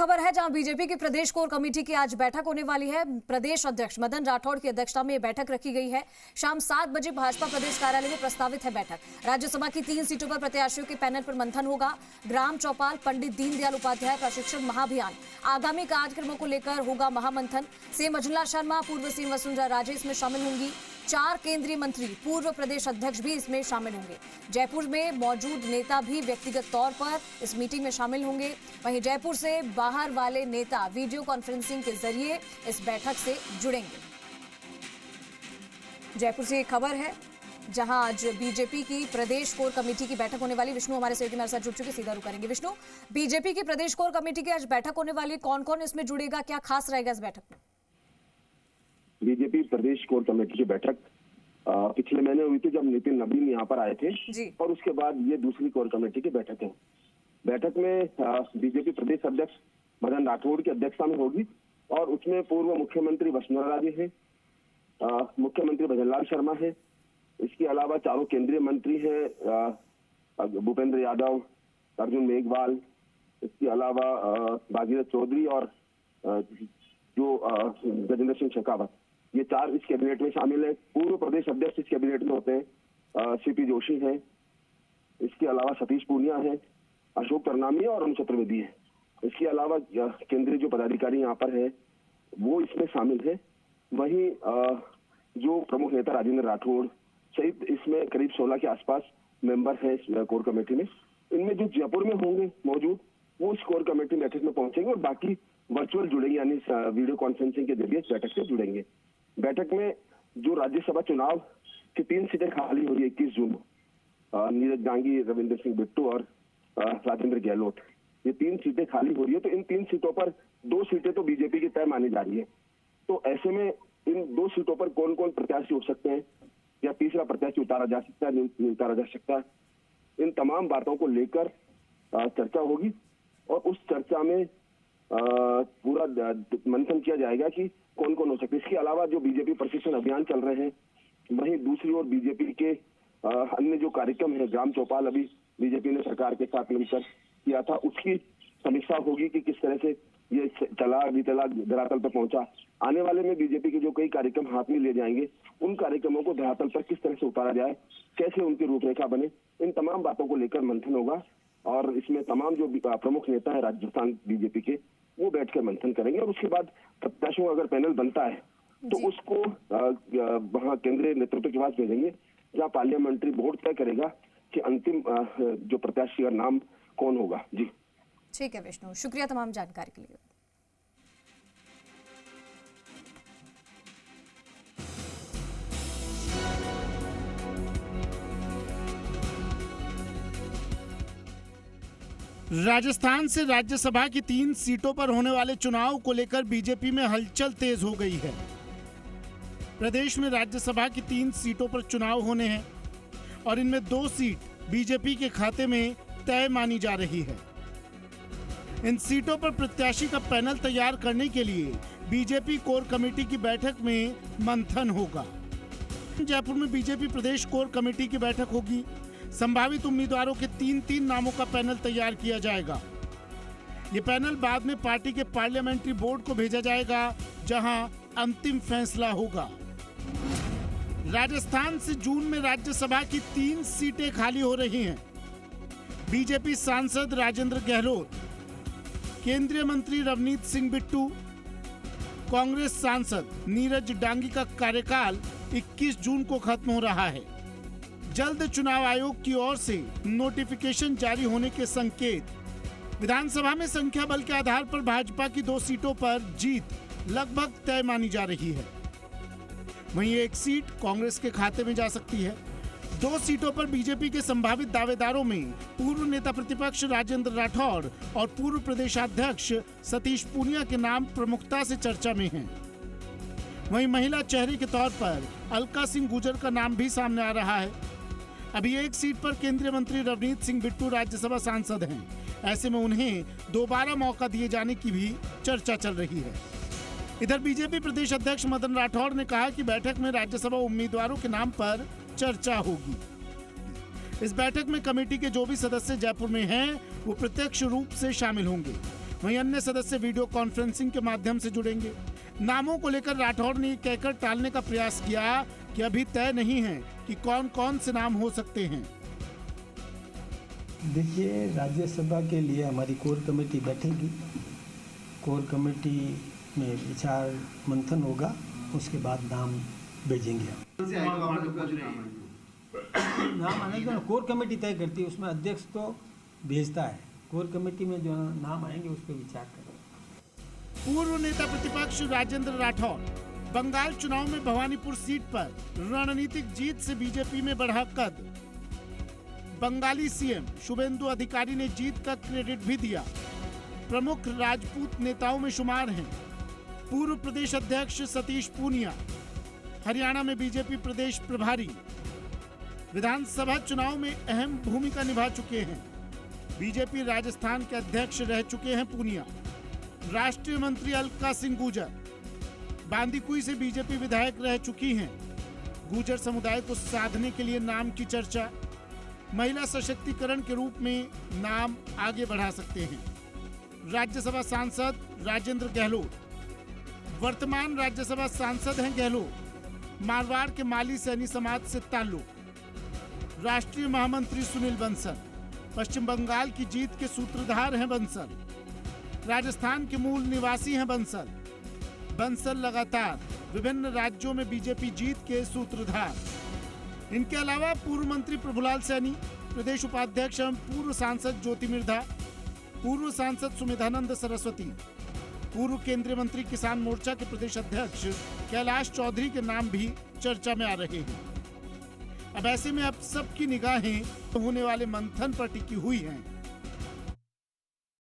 खबर है जहां बीजेपी की प्रदेश कोर कमेटी की आज बैठक होने वाली है। प्रदेश अध्यक्ष मदन राठौड़ की अध्यक्षता में यह बैठक रखी गई है। शाम 7 बजे भाजपा प्रदेश कार्यालय में प्रस्तावित है बैठक। राज्यसभा की 3 सीटों पर प्रत्याशियों के पैनल पर मंथन होगा। ग्राम चौपाल पंडित दीनदयाल उपाध्याय प्रशिक्षण महाअभियान आगामी कार्यक्रमों को लेकर होगा महामंथन। सीएम अजला शर्मा, पूर्व सीएम वसुंधरा राजे इसमें शामिल होंगी। 4 केंद्रीय मंत्री, पूर्व प्रदेश अध्यक्ष भी इसमें शामिल होंगे। जयपुर में मौजूद नेता भी व्यक्तिगत तौर पर इस मीटिंग में शामिल होंगे। वहीं जयपुर से बाहर वाले नेता वीडियो कॉन्फ्रेंसिंग के जरिए इस बैठक से जुड़ेंगे। जयपुर से एक खबर है जहां आज बीजेपी की प्रदेश कोर कमेटी की बैठक होने वाली। विष्णु हमारे सहयोगी मेरे साथ जुड़ चुके, सीधा रुक करेंगे। विष्णु, बीजेपी की प्रदेश कोर कमेटी की आज बैठक होने वाली, कौन कौन इसमें जुड़ेगा, क्या खास रहेगा इस बैठक में? बीजेपी प्रदेश कोर कमेटी की बैठक पिछले महीने हुई थी जब नितिन नवीन यहाँ पर आए थे जी। और उसके बाद ये दूसरी कोर कमेटी की बैठक है। बैठक में बीजेपी प्रदेश अध्यक्ष मदन राठौड़ की अध्यक्षता में होगी और उसमें पूर्व मुख्यमंत्री वसुंधरा राजे हैं, मुख्यमंत्री भजनलाल शर्मा है, इसके अलावा 4 केंद्रीय मंत्री हैं, भूपेंद्र यादव, अर्जुन मेघवाल, इसके अलावा भागीरथ चौधरी और जो गजेंद्र सिंह शेखावत, ये 4 इस कैबिनेट में शामिल है। पूर्व प्रदेश अध्यक्ष इस कैबिनेट में होते हैं, सीपी जोशी हैं, इसके अलावा सतीश पूनिया है, अशोक तरनामी और अरुण चतुर्वेदी है। इसके अलावा केंद्रीय जो पदाधिकारी यहाँ पर है वो इसमें शामिल है। वहीं जो प्रमुख नेता राजेंद्र राठौड़ सहित इसमें करीब 16 के आसपास मेंबर है इस कोर कमेटी में। इनमें जो जयपुर में होंगे मौजूद वो इस कोर कमेटी बैठक में पहुंचेंगे और बाकी वर्चुअल जुड़ेंगे, यानी वीडियो कॉन्फ्रेंसिंग के जरिए इस बैठक से जुड़ेंगे। बैठक में जो राज्यसभा चुनाव की 3 सीटें खाली हो रही है 21 जून को, नीरज डांगी, रविंद्र सिंह बिट्टू और राजेंद्र गहलोत, ये 3 सीटें खाली हो रही है। तो इन 3 सीटों पर 2 सीटें तो बीजेपी की तय मानी जा रही है। तो ऐसे में इन 2 सीटों पर कौन कौन प्रत्याशी हो सकते हैं या तीसरा प्रत्याशी उतारा जा सकता है, नहीं उतारा जा सकता, इन तमाम बातों को लेकर चर्चा होगी और उस चर्चा में पूरा मंथन किया जाएगा कि कौन कौन हो सकते हैं। इसके अलावा जो बीजेपी प्रशिक्षण अभियान चल रहे हैं, वहीं दूसरी ओर बीजेपी के अन्य जो कार्यक्रम है, ग्राम चौपाल अभी बीजेपी ने सरकार के साथ मिलकर किया था, उसकी समीक्षा होगी कि किस तरह से ये चला विचला धरातल पर पहुंचा। आने वाले में बीजेपी के जो कई कार्यक्रम हाथ में ले जाएंगे, उन कार्यक्रमों को धरातल पर किस तरह से उतारा जाए, कैसे उनकी रूपरेखा बने, इन तमाम बातों को लेकर मंथन होगा और इसमें तमाम जो प्रमुख नेता है राजस्थान बीजेपी के वो बैठकर मंथन करेंगे और उसके बाद प्रत्याशियों का अगर पैनल बनता है तो उसको वहाँ केंद्रीय नेतृत्व के पास भेजेंगे, जहाँ पार्लियामेंट्री बोर्ड तय करेगा कि अंतिम जो प्रत्याशी का नाम कौन होगा। जी ठीक है विष्णु, शुक्रिया तमाम जानकारी के लिए। राजस्थान से राज्यसभा की 3 सीटों पर होने वाले चुनाव को लेकर बीजेपी में हलचल तेज हो गई है। प्रदेश में राज्यसभा की 3 सीटों पर चुनाव होने हैं और इनमें 2 सीट बीजेपी के खाते में तय मानी जा रही है। इन सीटों पर प्रत्याशी का पैनल तैयार करने के लिए बीजेपी कोर कमेटी की बैठक में मंथन होगा। जयपुर में बीजेपी प्रदेश कोर कमेटी की बैठक होगी। संभावित उम्मीदवारों के 3 नामों का पैनल तैयार किया जाएगा। ये पैनल बाद में पार्टी के पार्लियामेंट्री बोर्ड को भेजा जाएगा, जहां अंतिम फैसला होगा। राजस्थान से जून में राज्यसभा की 3 सीटें खाली हो रही हैं। बीजेपी सांसद राजेंद्र गहलोत, केंद्रीय मंत्री रवनीत सिंह बिट्टू, कांग्रेस सांसद नीरज डांगी का कार्यकाल 21 जून को खत्म हो रहा है। जल्द चुनाव आयोग की ओर से नोटिफिकेशन जारी होने के संकेत। विधानसभा में संख्या बल के आधार पर भाजपा की 2 सीटों पर जीत लगभग तय मानी जा रही है। वहीं 1 सीट कांग्रेस के खाते में जा सकती है। 2 सीटों पर बीजेपी के संभावित दावेदारों में पूर्व नेता प्रतिपक्ष राजेंद्र राठौड़ और पूर्व प्रदेशाध्यक्ष सतीश पूनिया के नाम प्रमुखता से चर्चा में हैं। वहीं महिला चेहरे के तौर पर अलका सिंह गुर्जर का नाम भी सामने आ रहा है। अभी 1 सीट पर केंद्रीय मंत्री रवनीत सिंह बिट्टू राज्यसभा सांसद हैं। ऐसे में उन्हें दोबारा मौका दिए जाने की भी चर्चा चल रही है। इधर बीजेपी प्रदेश अध्यक्ष मदन राठौड़ ने कहा कि बैठक में राज्यसभा उम्मीदवारों के नाम पर चर्चा होगी। इस बैठक में कमेटी के जो भी सदस्य जयपुर में हैं, वो प्रत्यक्ष रूप से शामिल होंगे। वहीं अन्य सदस्य वीडियो कॉन्फ्रेंसिंग के माध्यम से जुड़ेंगे। नामों को लेकर राठौड़ ने कहकर टालने का प्रयास किया कि अभी तय नहीं है कि कौन कौन से नाम हो सकते हैं। देखिए, राज्यसभा के लिए हमारी कोर कमेटी बैठेगी। कोर कमेटी में विचार मंथन होगा, उसके बाद नाम भेजेंगे। नाम आने का कोर कमेटी तय करती है, उसमें अध्यक्ष तो भेजता है। कोर कमेटी में जो नाम आएंगे उस पर विचार करेंगे। पूर्व नेता प्रतिपक्ष राजेंद्र राठौड़ बंगाल चुनाव में भवानीपुर सीट पर रणनीतिक जीत से बीजेपी में बढ़ा कद। बंगाली सीएम शुभेंदु अधिकारी ने जीत का क्रेडिट भी दिया। प्रमुख राजपूत नेताओं में शुमार हैं पूर्व प्रदेश अध्यक्ष सतीश पूनिया, हरियाणा में बीजेपी प्रदेश प्रभारी, विधानसभा चुनाव में अहम भूमिका निभा चुके हैं। बीजेपी राजस्थान के अध्यक्ष रह चुके हैं पूनिया। राष्ट्रीय मंत्री अलका सिंह गुर्जर बांदीकुई से बीजेपी विधायक रह चुकी हैं। गुर्जर समुदाय को साधने के लिए नाम की चर्चा, महिला सशक्तिकरण के रूप में नाम आगे बढ़ा सकते हैं। राज्यसभा सांसद राजेंद्र गहलोत वर्तमान राज्यसभा सांसद हैं। गहलोत मारवाड़ के माली सैनी समाज से ताल्लुक। राष्ट्रीय महामंत्री सुनील बंसल पश्चिम बंगाल की जीत के सूत्रधार हैं। बंसल राजस्थान के मूल निवासी हैं। बंसल लगातार विभिन्न राज्यों में बीजेपी जीत के सूत्रधार। इनके अलावा पूर्व मंत्री प्रभुलाल सैनी, प्रदेश उपाध्यक्ष एवं पूर्व सांसद ज्योति मिर्धा, पूर्व सांसद सुमेधानंद सरस्वती, पूर्व केंद्रीय मंत्री किसान मोर्चा के प्रदेश अध्यक्ष कैलाश चौधरी के नाम भी चर्चा में आ रहे हैं। अब ऐसे में अब सबकी निगाहें होने वाले मंथन पर टिकी हुई हैं।